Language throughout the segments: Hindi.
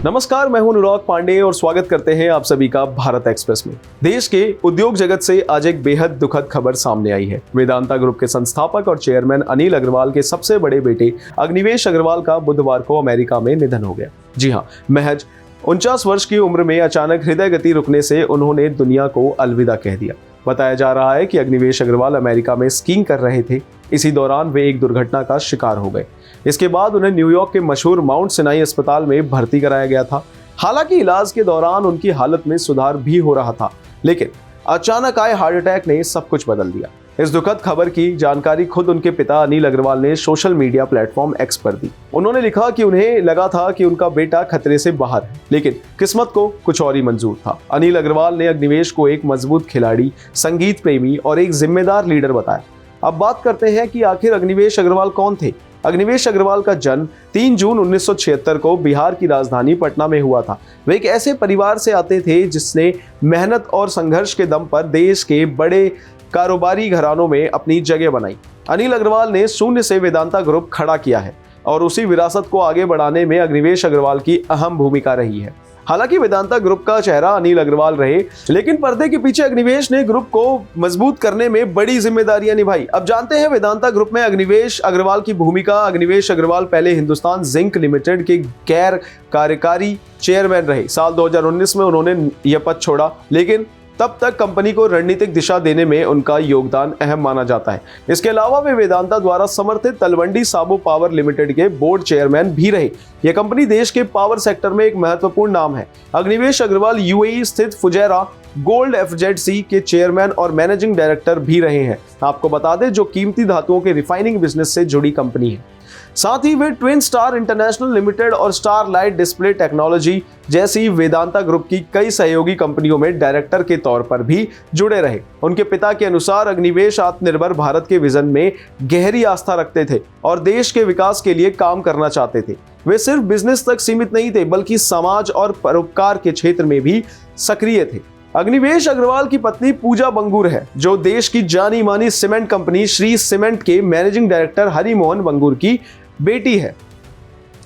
नमस्कार, मैं हूं अनुराग पांडे और स्वागत करते हैं आप सभी का भारत एक्सप्रेस में। देश के उद्योग जगत से आज एक बेहद दुखद खबर सामने आई है। वेदांता ग्रुप के संस्थापक और चेयरमैन अनिल अग्रवाल के सबसे बड़े बेटे अग्निवेश अग्रवाल का बुधवार को अमेरिका में निधन हो गया। जी हाँ, महज 49 वर्ष की उम्र में अचानक हृदय गति रुकने से उन्होंने दुनिया को अलविदा कह दिया। बताया जा रहा है कि अग्निवेश अग्रवाल अमेरिका में स्कीइंग कर रहे थे। इसी दौरान वे एक दुर्घटना का शिकार हो गए। इसके बाद उन्हें न्यूयॉर्क के मशहूर माउंट सिनाई अस्पताल में भर्ती कराया गया था। हालांकि इलाज के दौरान उनकी हालत में सुधार भी हो रहा था, लेकिन अचानक आए हार्ट अटैक ने सब कुछ बदल दिया। इस दुखद खबर की जानकारी खुद उनके पिता अनिल अग्रवाल ने सोशल मीडिया प्लेटफॉर्म एक्स पर दी। उन्होंने लिखा कि उन्हें लगा था कि उनका बेटा खतरे से बाहर है, लेकिन किस्मत को कुछ और ही मंजूर था। अनिल अग्रवाल ने अग्निवेश को एक मजबूत खिलाड़ी, संगीत प्रेमी और एक जिम्मेदार लीडर बताया। अब बात करते हैं कि आखिर अग्निवेश अग्रवाल कौन थे। अग्निवेश अग्रवाल का जन्म 3 जून 1976 को बिहार की राजधानी पटना में हुआ था। वे एक ऐसे परिवार से आते थे जिसने मेहनत और संघर्ष के दम पर देश के बड़े कारोबारी घरानों में अपनी जगह बनाई। अनिल अग्रवाल ने शून्य से वेदांता ग्रुप खड़ा किया है और उसी विरासत को आगे बढ़ाने में अग्निवेश अग्रवाल की अहम भूमिका रही है। हालांकि वेदांता ग्रुप का चेहरा अनिल अग्रवाल रहे, लेकिन पर्दे के पीछे अग्निवेश ने ग्रुप को मजबूत करने में बड़ी जिम्मेदारियां निभाई। अब जानते हैं वेदांता ग्रुप में अग्निवेश अग्रवाल की भूमिका। अग्निवेश अग्रवाल पहले हिंदुस्तान जिंक लिमिटेड के गैर कार्यकारी चेयरमैन रहे। साल 2019 में उन्होंने यह पद छोड़ा, लेकिन तब तक कंपनी को रणनीतिक दिशा देने में उनका योगदान अहम माना जाता है। इसके अलावा वे वेदांता द्वारा समर्थित तलवंडी साबो पावर लिमिटेड के बोर्ड चेयरमैन भी रहे। यह कंपनी देश के पावर सेक्टर में एक महत्वपूर्ण नाम है। अग्निवेश अग्रवाल यूएई स्थित फुजैरा गोल्ड एफजेडसी के चेयरमैन और मैनेजिंग डायरेक्टर भी रहे हैं। आपको बता दें, जो कीमती धातुओं के रिफाइनिंग बिजनेस से जुड़ी कंपनी है। साथ ही वे ट्विन स्टार इंटरनेशनल लिमिटेड और स्टार लाइट डिस्प्ले टेक्नोलॉजी जैसी वेदांता ग्रुप की कई सहयोगी कंपनियों में डायरेक्टर के तौर पर भी जुड़े रहे। उनके पिता के अनुसार अग्निवेश आत्मनिर्भर भारत के विजन में गहरी आस्था रखते थे और देश के विकास के लिए काम करना चाहते थे। वे सिर्फ बिजनेस तक सीमित नहीं थे, बल्कि समाज और परोपकार के क्षेत्र में भी सक्रिय थे। अग्निवेश अग्रवाल की पत्नी पूजा बंगूर है, जो देश की जानी मानी सीमेंट कंपनी श्री सीमेंट के मैनेजिंग डायरेक्टर हरि मोहन बंगूर की बेटी है।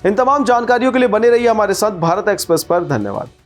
इन तमाम जानकारियों के लिए बने रहिए हमारे साथ भारत एक्सप्रेस पर। धन्यवाद।